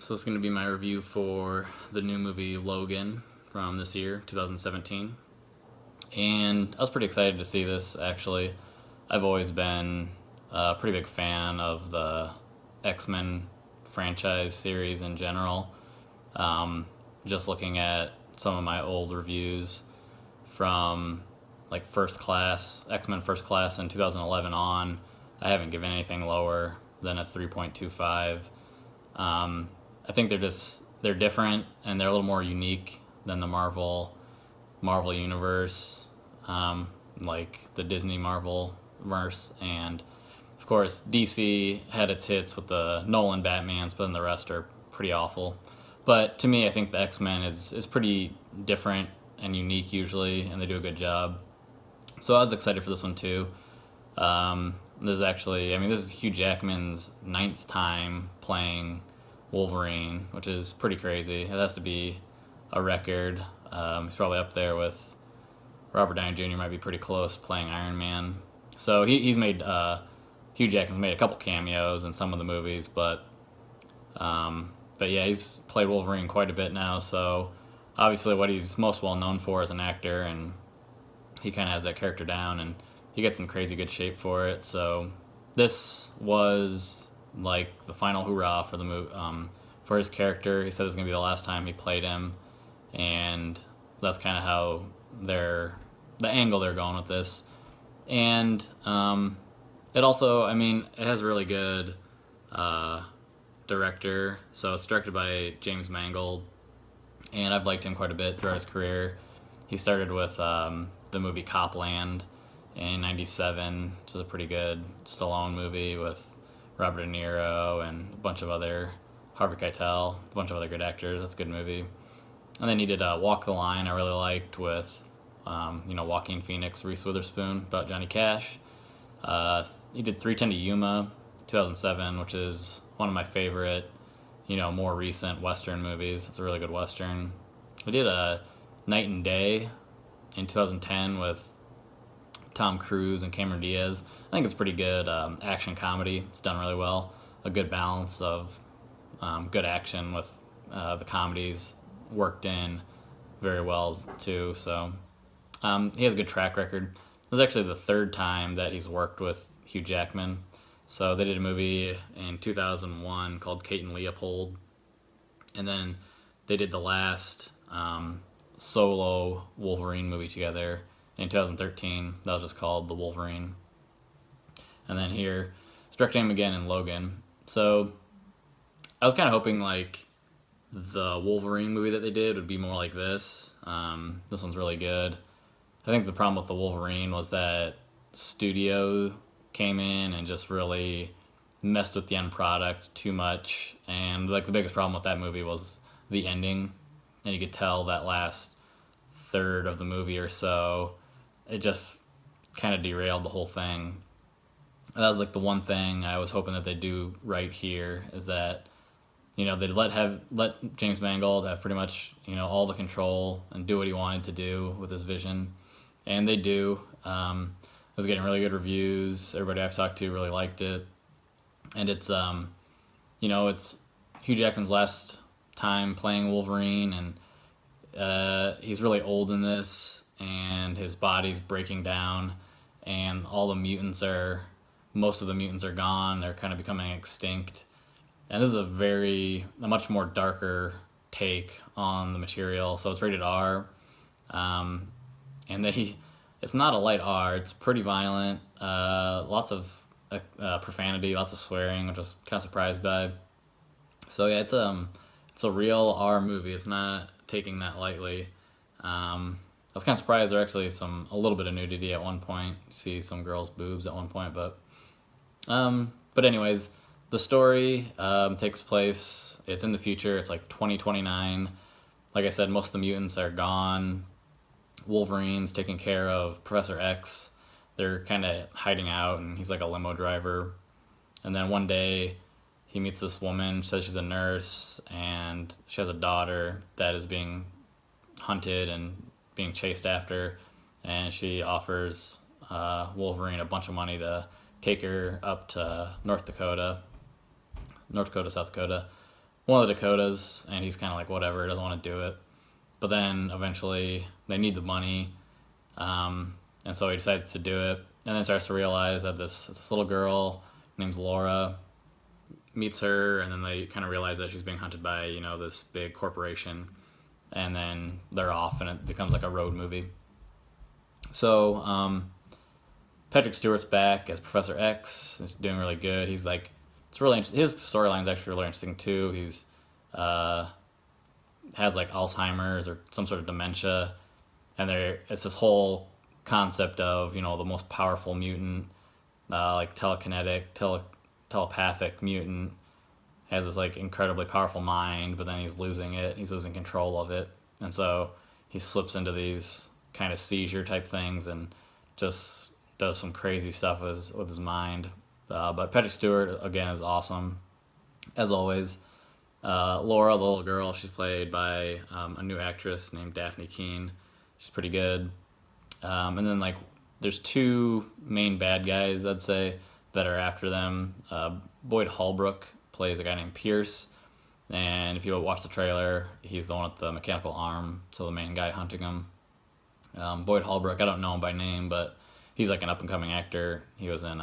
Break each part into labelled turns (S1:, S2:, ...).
S1: So it's going to be my review for the new movie Logan from this year, 2017. And I was pretty excited to see this, actually. I've always been a pretty big fan of the X-Men franchise series in general. Just looking at some of my old reviews from like First Class, X-Men First Class in 2011 on, I haven't given anything lower than a 3.25. I think they're different and they're a little more unique than the Marvel universe, like the Disney Marvel verse, and of course DC had its hits with the Nolan Batmans, but then the rest are pretty awful. But to me, I think the X-Men is pretty different and unique usually, and they do a good job. So I was excited for this one too. This is Hugh Jackman's 9th time playing Wolverine, which is pretty crazy. It has to be a record. He's probably up there with Robert Downey Jr. might be pretty close playing Iron Man. So he's made Hugh Jackman's made a couple cameos in some of the movies, but yeah, he's played Wolverine quite a bit now. So obviously, what he's most well known for as an actor, and he kind of has that character down, and he gets in crazy good shape for it. So this was like the final hurrah for the movie, for his character. He said it was gonna be the last time he played him, and that's kind of how the angle they're going with this. And it also, it has a really good director. So it's directed by James Mangold, and I've liked him quite a bit throughout his career. He started with the movie Copland in '97, which is a pretty good Stallone movie with Robert De Niro and a bunch of other, Harvey Keitel, a bunch of other good actors. That's a good movie. And then he did Walk the Line, I really liked, with Joaquin Phoenix, Reese Witherspoon, about Johnny Cash. He did 3:10 to Yuma, 2007, which is one of my favorite, more recent Western movies. It's a really good Western. We did a Night and Day in 2010 with Tom Cruise and Cameron Diaz. I think it's pretty good action comedy. It's done really well. A good balance of good action with the comedies worked in very well too. So he has a good track record. This is actually the 3rd time that he's worked with Hugh Jackman. So they did a movie in 2001 called Kate and Leopold, and then they did the last solo Wolverine movie together in 2013. That was just called The Wolverine. And then here, it's directing him again in Logan. So I was kind of hoping like the Wolverine movie that they did would be more like this. This one's really good. I think the problem with the Wolverine was that studio came in and just really messed with the end product too much. And like the biggest problem with that movie was the ending. And you could tell that last third of the movie or so, it just kind of derailed the whole thing. And that was like the one thing I was hoping that they'd do right here, is that they'd let James Mangold have pretty much all the control and do what he wanted to do with his vision, and they do. It was getting really good reviews. Everybody I've talked to really liked it, and it's it's Hugh Jackman's last time playing Wolverine, and he's really old in this, and his body's breaking down, and most of the mutants are gone. They're kind of becoming extinct. And this is a much more darker take on the material. So it's rated R. And it's not a light R. It's pretty violent. Lots of profanity, lots of swearing, which I was kind of surprised by. So yeah, it's a real R movie. It's not taking that lightly. I was kind of surprised there actually a little bit of nudity at one point. You see some girls' boobs at one point, but anyways, the story takes place, it's in the future, it's like 2029. Like I said, most of the mutants are gone. Wolverine's taking care of Professor X. They're kind of hiding out, and he's like a limo driver. And then one day, he meets this woman, says she's a nurse, and she has a daughter that is being hunted and being chased after, and she offers Wolverine a bunch of money to take her up to North Dakota, South Dakota, one of the Dakotas, and he's kind of like whatever, doesn't want to do it. But then eventually they need the money, and so he decides to do it, and then starts to realize that this little girl named Laura meets her, and then they kind of realize that she's being hunted by this big corporation, and then they're off, and it becomes like a road movie. So Patrick Stewart's back as Professor X. He's doing really good. He's like, it's really interesting. His storyline's actually really interesting too. He's has like Alzheimer's or some sort of dementia, and it's this whole concept of the most powerful mutant, like telepathic mutant, has this like incredibly powerful mind, but then he's losing it. He's losing control of it, and so he slips into these kind of seizure type things and just does some crazy stuff with his mind. But Patrick Stewart again is awesome, as always. Laura, the little girl, she's played by a new actress named Daphne Keane. She's pretty good. And then like there's two main bad guys, I'd say, that are after them. Boyd Holbrook plays a guy named Pierce, and if you watch the trailer, he's the one with the mechanical arm, so the main guy hunting him. Boyd Holbrook, I don't know him by name, but he's like an up-and-coming actor. He was in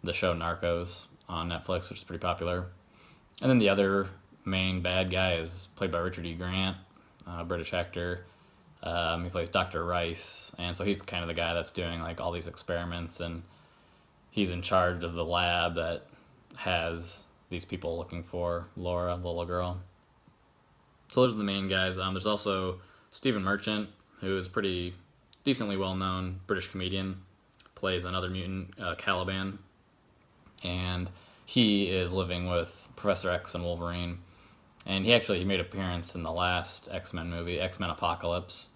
S1: the show Narcos on Netflix, which is pretty popular. And then the other main bad guy is played by Richard E. Grant, a British actor. He plays Dr. Rice, and so he's kind of the guy that's doing like all these experiments, and he's in charge of the lab that has these people looking for Laura, the little girl. So those are the main guys. There's also Stephen Merchant, who is pretty decently well-known British comedian, plays another mutant, Caliban, and he is living with Professor X and Wolverine. And he made an appearance in the last X-Men movie, X-Men Apocalypse,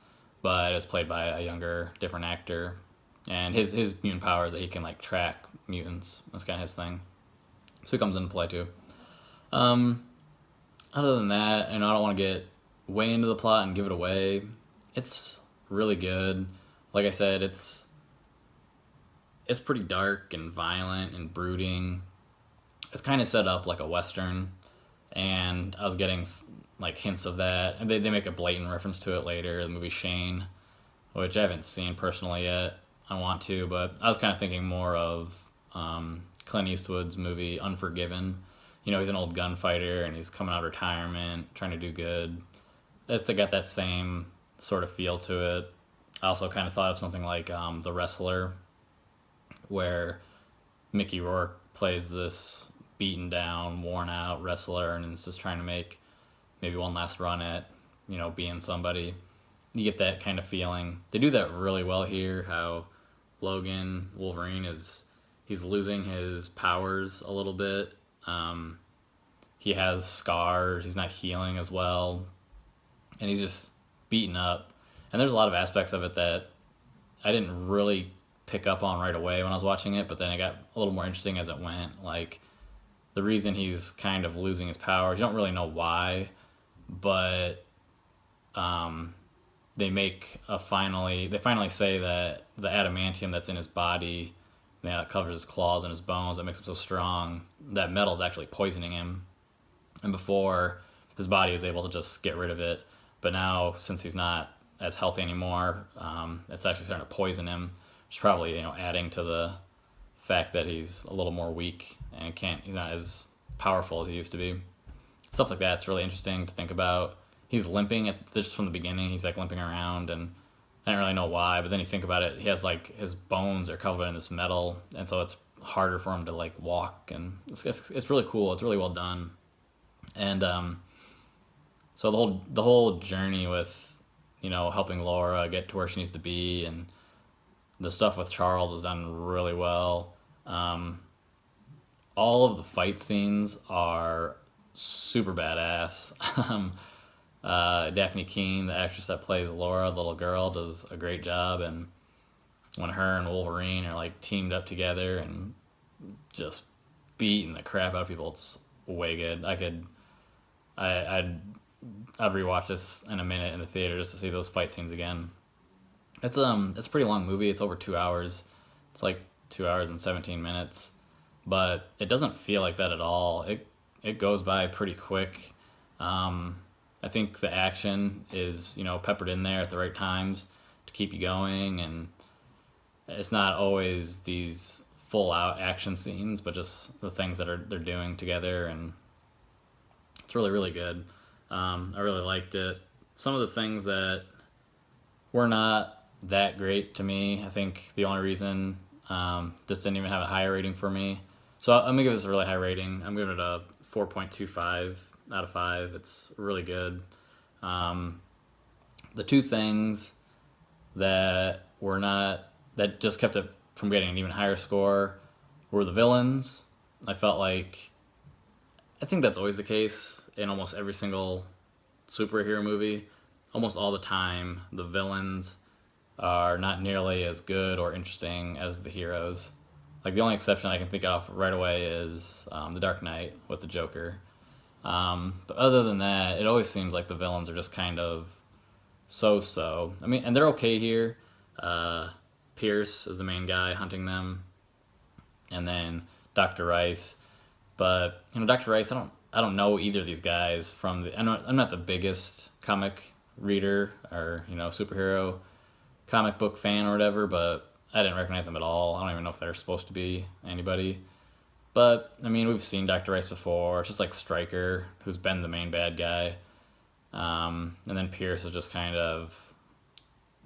S1: but it's played by a younger, different actor. And his mutant power is that he can like track mutants. That's kind of his thing. So he comes into play too. Other than that, I don't want to get way into the plot and give it away. It's really good. Like I said, it's pretty dark and violent and brooding. It's kind of set up like a Western, and I was getting like hints of that. And they make a blatant reference to it later, the movie Shane, which I haven't seen personally yet. I want to, but I was kind of thinking more of Clint Eastwood's movie Unforgiven. He's an old gunfighter, and he's coming out of retirement, trying to do good. It's got that same sort of feel to it. I also kind of thought of something like The Wrestler, where Mickey Rourke plays this beaten down, worn out wrestler, and is just trying to make maybe one last run at, being somebody. You get that kind of feeling. They do that really well here, how Logan, Wolverine, he's losing his powers a little bit. He has scars, he's not healing as well, and he's just beaten up. And there's a lot of aspects of it that I didn't really pick up on right away when I was watching it, but then it got a little more interesting as it went. Like, the reason he's kind of losing his powers, you don't really know why, but they finally say that the adamantium that's in his body, that covers his claws and his bones, that makes him so strong, that metal is actually poisoning him. And before, his body was able to just get rid of it, but now, since he's not as healthy anymore, it's actually starting to poison him, which is probably adding to the fact that he's a little more weak and he's not as powerful as he used to be. Stuff like that's really interesting to think about. He's limping just from the beginning. He's like limping around, and I don't really know why, but then you think about it, he has like his bones are covered in this metal, and so it's harder for him to like walk, and it's really cool. It's really well done. And so the whole journey with helping Laura get to where she needs to be, and the stuff with Charles is done really well. All of the fight scenes are super badass. Daphne Keane, the actress that plays Laura, the little girl, does a great job, and when her and Wolverine are like teamed up together and just beating the crap out of people, it's way good. I'd rewatch this in a minute in the theater just to see those fight scenes again. It's a pretty long movie. It's over 2 hours. It's like 2 hours and 17 minutes, but it doesn't feel like that at all. it goes by pretty quick. I think the action is, peppered in there at the right times to keep you going, and it's not always these full out action scenes, but just the things that they're doing together, and it's really, really good. I really liked it. Some of the things that were not that great to me, I think the only reason this didn't even have a higher rating for me. So I'm gonna give this a really high rating. I'm giving it a 4.25 out of 5. It's really good. The two things that just kept it from getting an even higher score were the villains. I think that's always the case in almost every single superhero movie. Almost all the time, the villains are not nearly as good or interesting as the heroes. Like, the only exception I can think of right away is The Dark Knight with the Joker. But other than that, it always seems like the villains are just kind of so-so. I mean, and they're okay here. Pierce is the main guy hunting them, and then Dr. Rice. But Dr. Rice, I don't know either of these guys from I'm not the biggest comic reader or superhero comic book fan or whatever, but I didn't recognize them at all. I don't even know if they're supposed to be anybody. But I mean, we've seen Dr. Rice before. It's just like Stryker, who's been the main bad guy, and then Pierce is just kind of,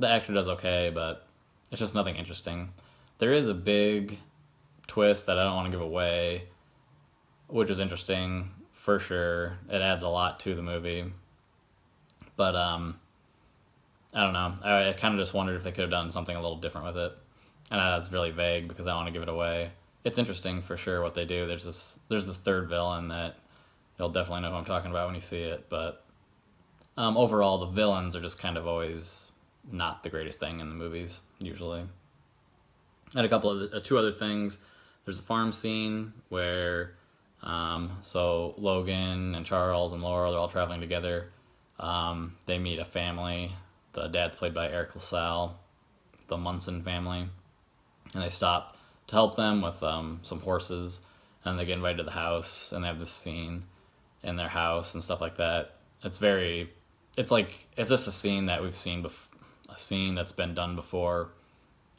S1: the actor does okay, but it's just nothing interesting. There is a big twist that I don't want to give away, which is interesting for sure. It adds a lot to the movie. But I don't know. I kind of just wondered if they could have done something a little different with it. And that's really vague because I don't want to give it away. It's interesting for sure what they do. There's this third villain that you'll definitely know who I'm talking about when you see it. But overall, the villains are just kind of always not the greatest thing in the movies, usually. And two other things. There's a farm scene where so Logan and Charles and Laura, they're all traveling together. They meet a family. The dad's played by Eric LaSalle, the Munson family, and they stop to help them with some horses, and they get invited to the house, and they have this scene in their house and stuff like that. It's just a scene that we've seen a scene that's been done before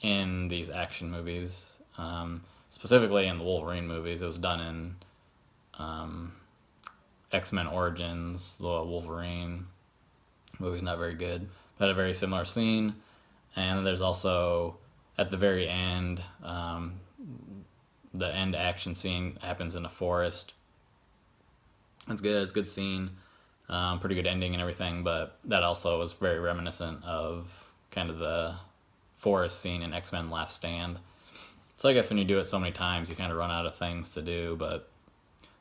S1: in these action movies, specifically in the Wolverine movies. It was done in X-Men Origins. The Wolverine movie's not very good, but had a very similar scene. And there's also, at the very end, the end action scene happens in a forest. It's good. It's a good scene. Pretty good ending and everything, but that also was very reminiscent of kind of the forest scene in X-Men Last Stand. So I guess when you do it so many times, you kind of run out of things to do, but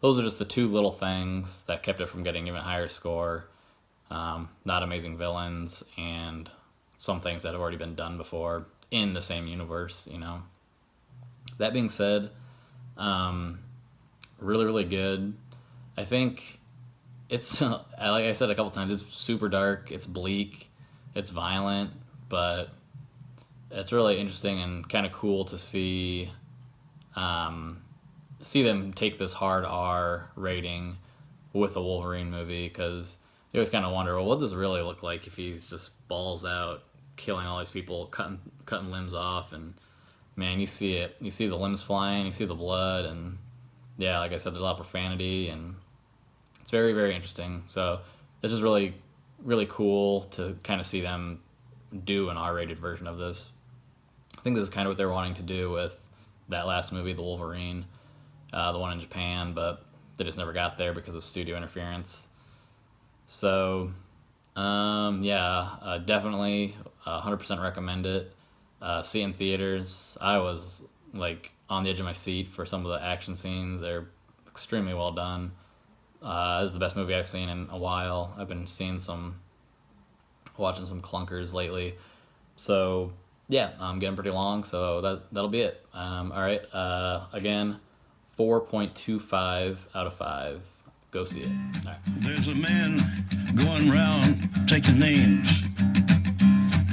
S1: those are just the two little things that kept it from getting even higher score. Not amazing villains, and some things that have already been done before in the same universe, That being said, really, really good. I think it's, like I said a couple times, it's super dark, it's bleak, it's violent, but it's really interesting and kind of cool to see them take this hard R rating with a Wolverine movie, because you always kind of wonder, well, what does it really look like if he's just balls out, killing all these people, cutting limbs off, and man, you see it. You see the limbs flying, you see the blood, and yeah, like I said, there's a lot of profanity, and it's very, very interesting. So it's just really, really cool to kind of see them do an R-rated version of this. I think this is kind of what they were wanting to do with that last movie, The Wolverine, the one in Japan, but they just never got there because of studio interference. So, definitely 100% recommend it. See it in theaters. I was on the edge of my seat for some of the action scenes. They're extremely well done. This is the best movie I've seen in a while. I've been watching some clunkers lately. So, yeah, I'm getting pretty long, so that'll be it. All right, again, 4.25 out of 5. Go see it. All right.
S2: There's a man going around taking names,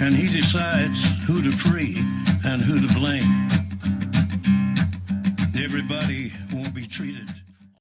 S2: and he decides who to free and who to blame. Everybody won't be treated